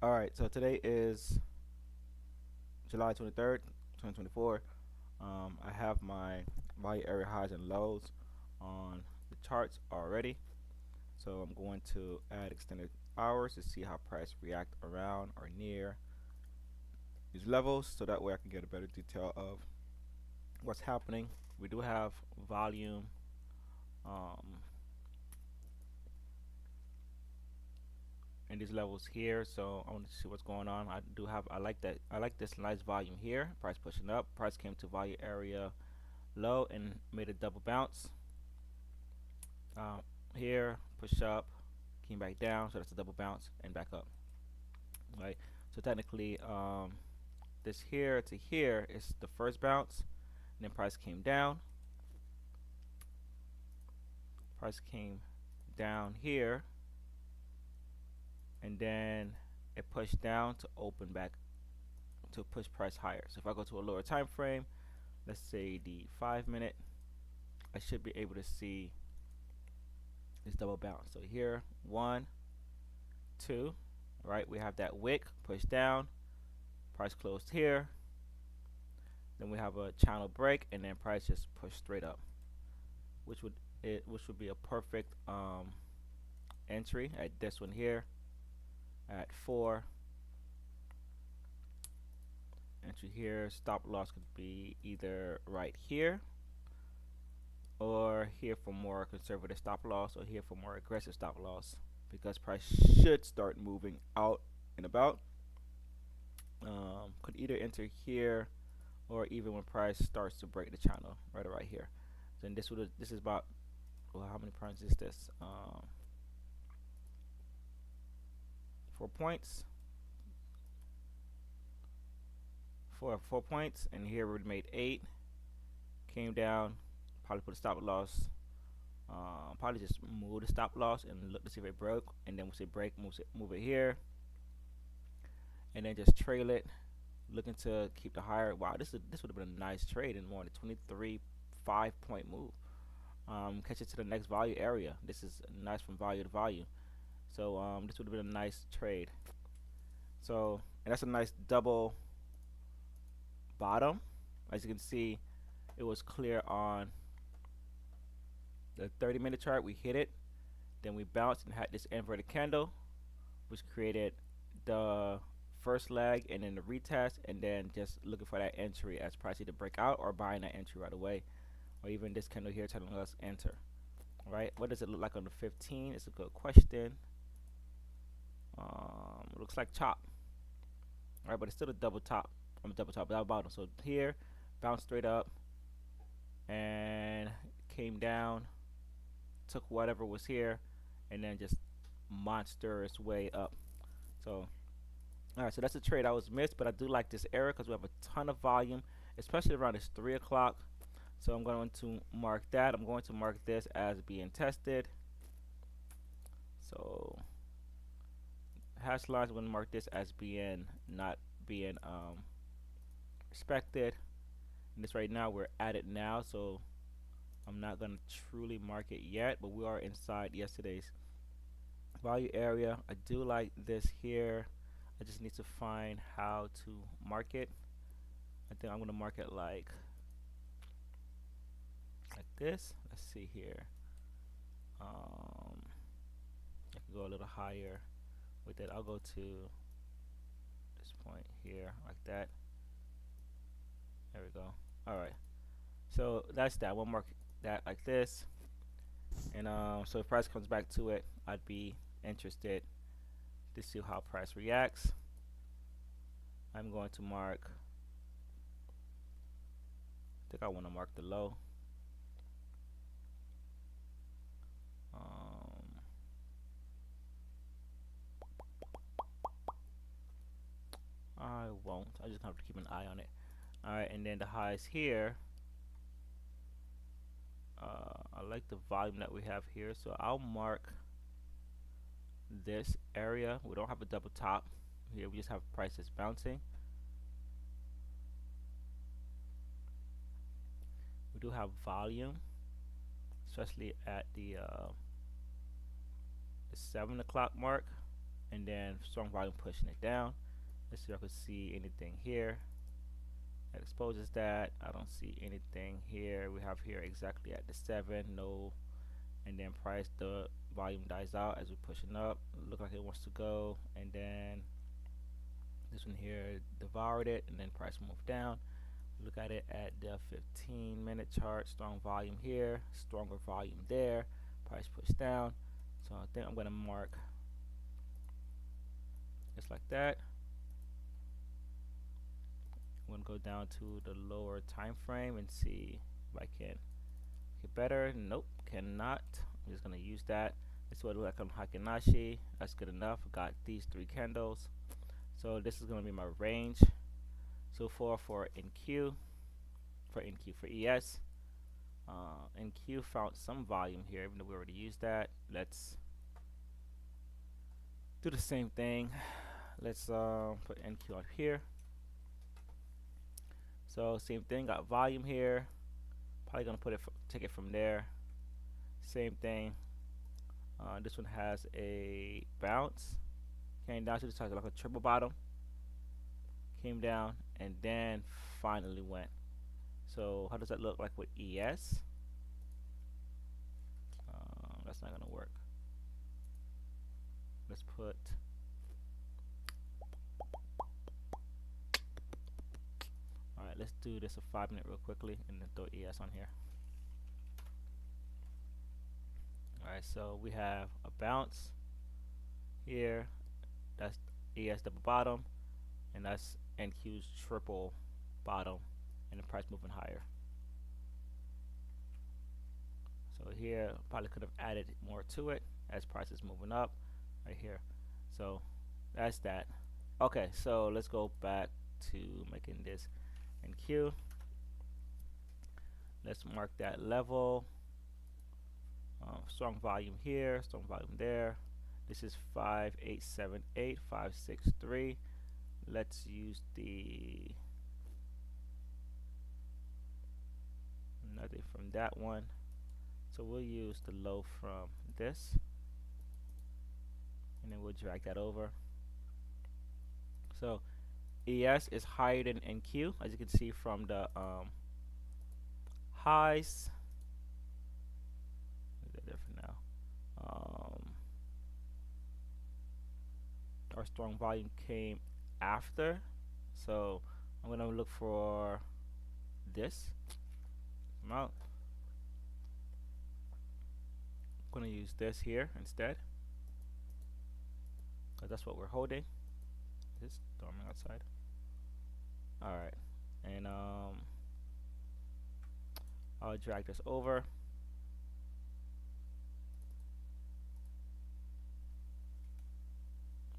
All right, so today is July 23rd, 2024. I have my value area highs and lows on the charts already. So I'm going to add extended hours to see how price react around or near these levels so that way I can get a better detail of what's happening. We do have volume um, in these levels here, so I want to see what's going on. I like that. I like this nice volume here. Price pushing up. Price came to value area low and made a double bounce. Uh, Here, push up, came back down, so that's a double bounce and back up. Right. So technically, this here to here is the first bounce, and then price came down. Price came down here, and then it pushed down to open back to push price higher. So if I go to a lower time frame, let's say the 5 minute, I should be able to see this double bounce. So here, 1, 2, right? We have that wick push down, price closed here. Then we have a channel break, and then price just push straight up, which would be a perfect entry at this one here at 4. Entry here. Stop loss could be either right here or here for more conservative stop loss, or here for more aggressive stop loss, because price should start moving out and about. Could either enter here or even when price starts to break the channel right here. Then this is about, well, how many points is this? 4 points. 4 points, and here we made 8. Came down, probably put a stop loss. Probably just move the stop loss and look to see if it broke, and then once it break, move it here, and then just trail it, looking to keep the higher. Wow, this would have been a nice trade in more than 23 5-point move. Catch it to the next value area. This is nice from value to value. So this would have been a nice trade. So, and that's a nice double bottom. As you can see, it was clear on the 30-minute chart. We hit it, then we bounced and had this inverted candle, which created the first leg and then the retest, and then just looking for that entry as price either break out or buying that entry right away, or even this candle here telling us enter. All right, what does it look like on the 15? It's a good question. Looks like chop. All right, but it's still a double top. Double bottom. So here, bounced straight up and came down, took whatever was here, and then just monster its way up. So alright, so that's a trade I was missed, but I do like this area because we have a ton of volume, especially around this 3 o'clock. So I'm going to mark that. I'm going to mark this as being tested. So hash lines, I'm going to mark this as being not being respected. And this right now, we're at it now, so I'm not going to truly mark it yet, but we are inside yesterday's value area. I do like this here. I just need to find how to mark it. I think I'm going to mark it like this. Let's see here. I can go a little higher with it. I'll go to this point here like that. There we go. Alright, so that's that. We'll mark that like this, and so if price comes back to it, I'd be interested to see how price reacts. I'm going to mark, I think I want to mark the low. I won't. I just have to keep an eye on it. Alright, and then the highs here. I like the volume that we have here, so I'll mark this area. We don't have a double top here, we just have prices bouncing. We do have volume, especially at the 7 o'clock mark. and then strong volume pushing it down. Let's see if I can see anything here that exposes that. I don't see anything here. We have here exactly at the 7, no, and then price, the volume dies out as we're pushing up. Look like it wants to go, and then this one here devoured it, and then price moved down. Look at it at the 15-minute chart. Strong volume here, stronger volume there. Price pushed down. So I think I'm going to mark just like that. I'm going to go down to the lower time frame and see if I can get better. Nope, cannot. I'm just going to use that. This is what it looks like on Heikin Ashi. That's good enough. Got these 3 candles. So this is going to be my range so far for NQ, for ES. NQ found some volume here, even though we already used that. Let's do the same thing. Let's put NQ up here. So same thing, got volume here. Probably gonna put it take it from there. Same thing. This one has a bounce. Came down to the side like a triple bottom. Came down and then finally went. So how does that look like with ES? That's not gonna work. Let's put alright, let's do this a 5-minute real quickly and then throw ES on here. Alright, so we have a bounce here, that's ES double bottom, and that's NQ's triple bottom, and the price moving higher. So here probably could have added more to it as price is moving up right here. So that's that. Okay, so let's go back to making this NQ. Let's mark that level. Strong volume here, strong volume there. This is 5878, 563. Let's use the nothing from that one. So we'll use the low from this, and then we'll drag that over. So ES is higher than NQ, as you can see from the highs. Different now. Our strong volume came after, so I'm gonna look for this amount. I'm gonna use this here instead, because that's what we're holding. It's storming outside. Alright, and I'll drag this over.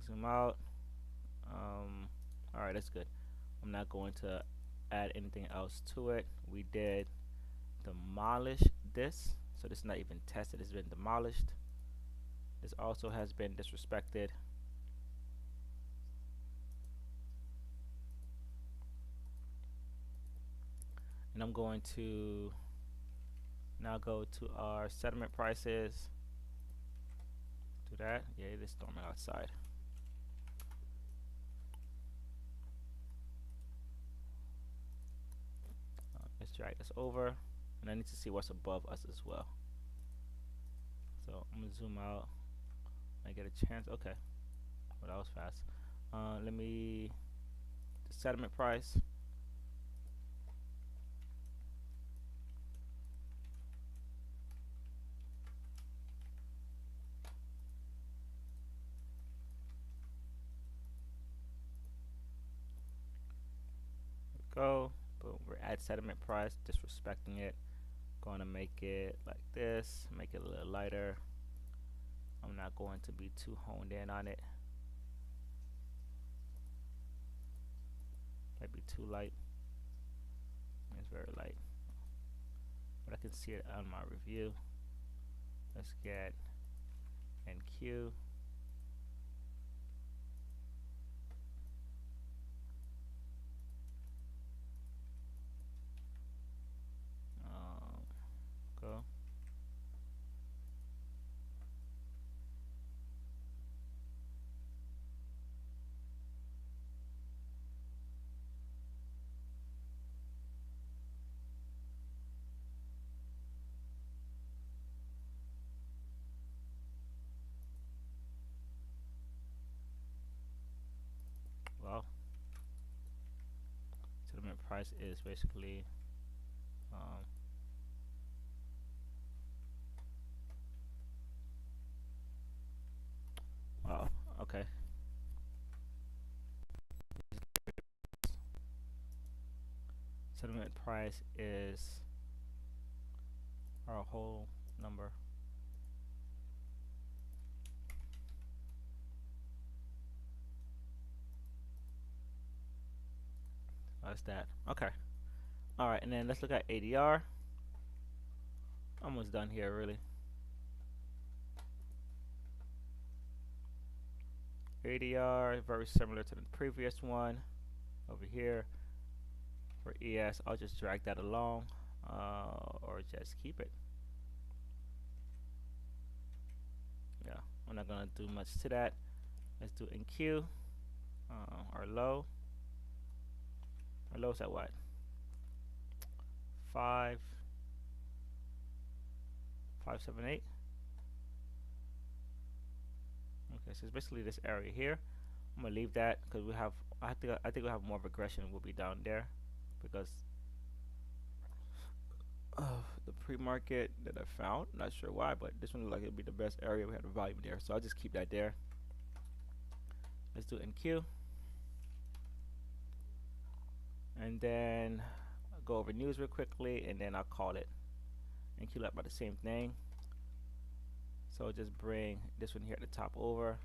Zoom out. Alright, that's good. I'm not going to add anything else to it. We did demolish this, so this is not even tested, it's been demolished. This also has been disrespected. And I'm going to now go to our settlement prices. Do that. Yeah, it is storming outside. Let's drag this over, and I need to see what's above us as well. So I'm gonna zoom out. I get a chance. Okay, well that was fast. Let me the settlement price. Go. Boom. We're at settlement price. Disrespecting it. Going to make it like this. Make it a little lighter. I'm not going to be too honed in on it. Might be too light. It's very light, but I can see it on my review. Let's get NQ. Go. price is basically um, oh, okay. Settlement price is our whole number. That's that. Okay. All right, and then let's look at ADR. Almost done here, really. ADR very similar to the previous one. Over here for ES, I'll just drag that along, or just keep it. Yeah, I'm not gonna do much to that. Let's do NQ. Our low. Our low's at what? 5.78. Okay, so it's basically this area here. I'm gonna leave that because we have. I think we have more of aggression. Will be down there because of the pre-market that I found. Not sure why, but this one looked like it'd be the best area. We had a volume there, so I'll just keep that there. Let's do NQ, and then I'll go over news real quickly, and then I'll call it. NQ like about the same thing. So I'll just bring this one here at the top over.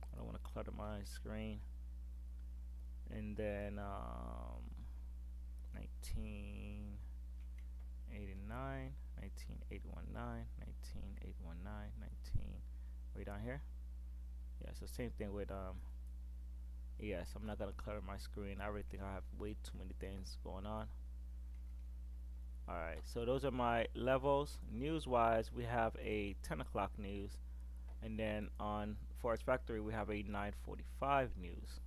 I don't want to clutter my screen. And then 1989, 1981.9, 1981.9, 19 way down here. Yeah, so same thing with yes, I'm not gonna clutter my screen. I already think I have way too many things going on. Alright, so those are my levels. News wise, we have a 10 o'clock news, and then on Forex Factory we have a 9:45 news.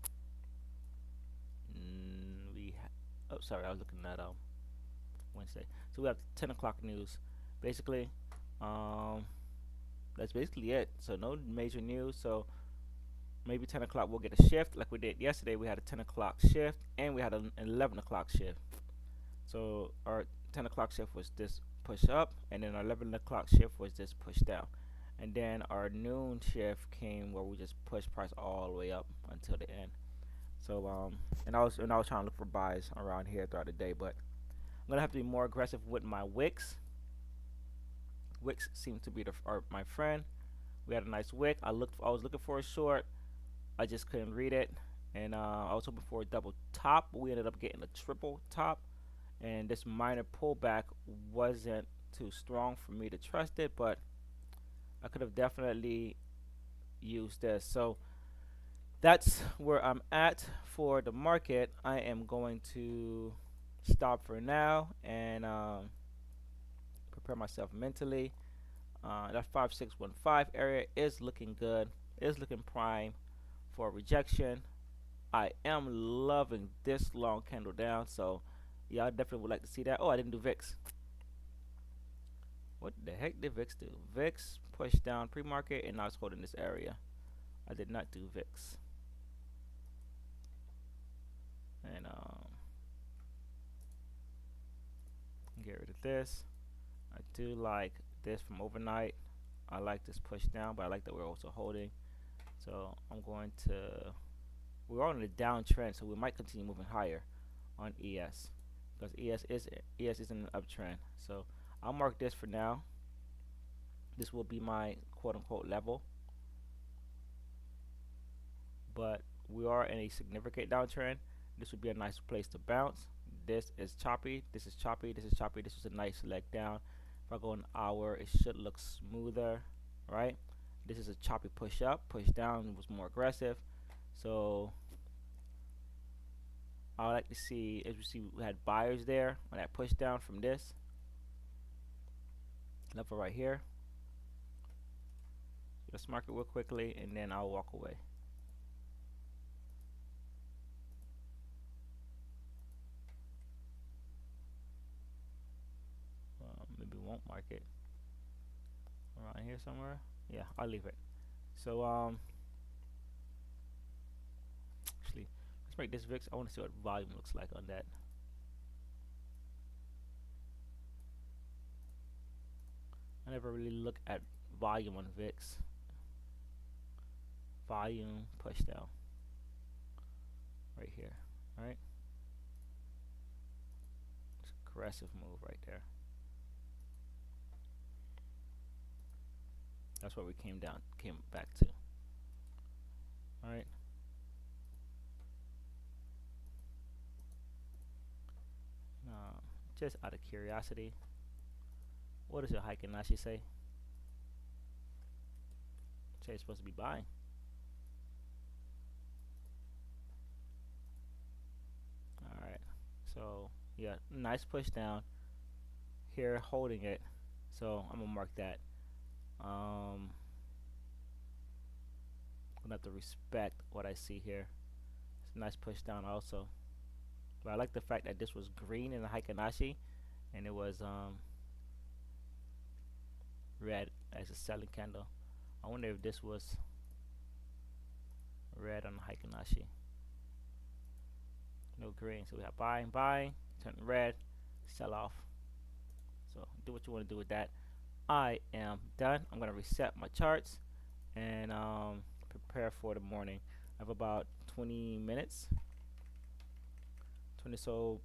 Oh, sorry, I was looking at Wednesday. So we have 10 o'clock news. Basically, that's basically it. So no major news. So maybe 10 o'clock we'll get a shift like we did yesterday. We had a 10 o'clock shift and we had an 11 o'clock shift. So our 10 o'clock shift was this push up, and then our 11 o'clock shift was this push down. And then our noon shift came where we just pushed price all the way up until the end. So and I was trying to look for buys around here throughout the day, but I'm gonna have to be more aggressive with my wicks. Wicks seemed to be my friend. We had a nice wick. I was looking for a short. I just couldn't read it, and I was hoping for a double top, but we ended up getting a triple top. And this minor pullback wasn't too strong for me to trust it, but I could have definitely used this. So that's where I'm at for the market. I am going to stop for now and prepare myself mentally. That 5615 area is looking good, is looking prime for rejection. I am loving this long candle down, so yeah, I definitely would like to see that. Oh, I didn't do VIX. What the heck did VIX do? VIX pushed down pre-market, and now it's holding this area. I did not do VIX. And get rid of this. I do like this from overnight. I like this push down, but I like that we're also holding. So I'm going to. We're on a downtrend, so we might continue moving higher on ES because ES is in an uptrend. So I'll mark this for now. This will be my quote-unquote level, but we are in a significant downtrend. This would be a nice place to bounce. This is choppy. This is choppy. This is choppy. This was a nice leg down. If I go an hour, it should look smoother, right? This is a choppy push up. Push down was more aggressive. So I would like to see, as you see, we had buyers there on that push down from this level right here. Let's mark it real quickly, and then I'll walk away. Maybe won't mark it around here somewhere. Yeah, I'll leave it. So Let's make this VIX. I want to see what volume looks like on that. I never really look at volume on VIX. Volume push down right here. All right, it's aggressive move right there. That's what we came back to. All right. Just out of curiosity, what does your Heikin Nashi say? Say it's supposed to be buying. All right. So yeah, nice push down here, holding it. So I'm gonna mark that. I'm gonna have to respect what I see here. It's a nice push down also. But I like the fact that this was green in the Heikin Nashi and it was red as a selling candle. I wonder if this was red on the Heikin Nashi. No green, so we have buying, turn red, sell off. So do what you want to do with that. I am done. I'm gonna reset my charts and prepare for the morning. I have about 20 minutes, 20 so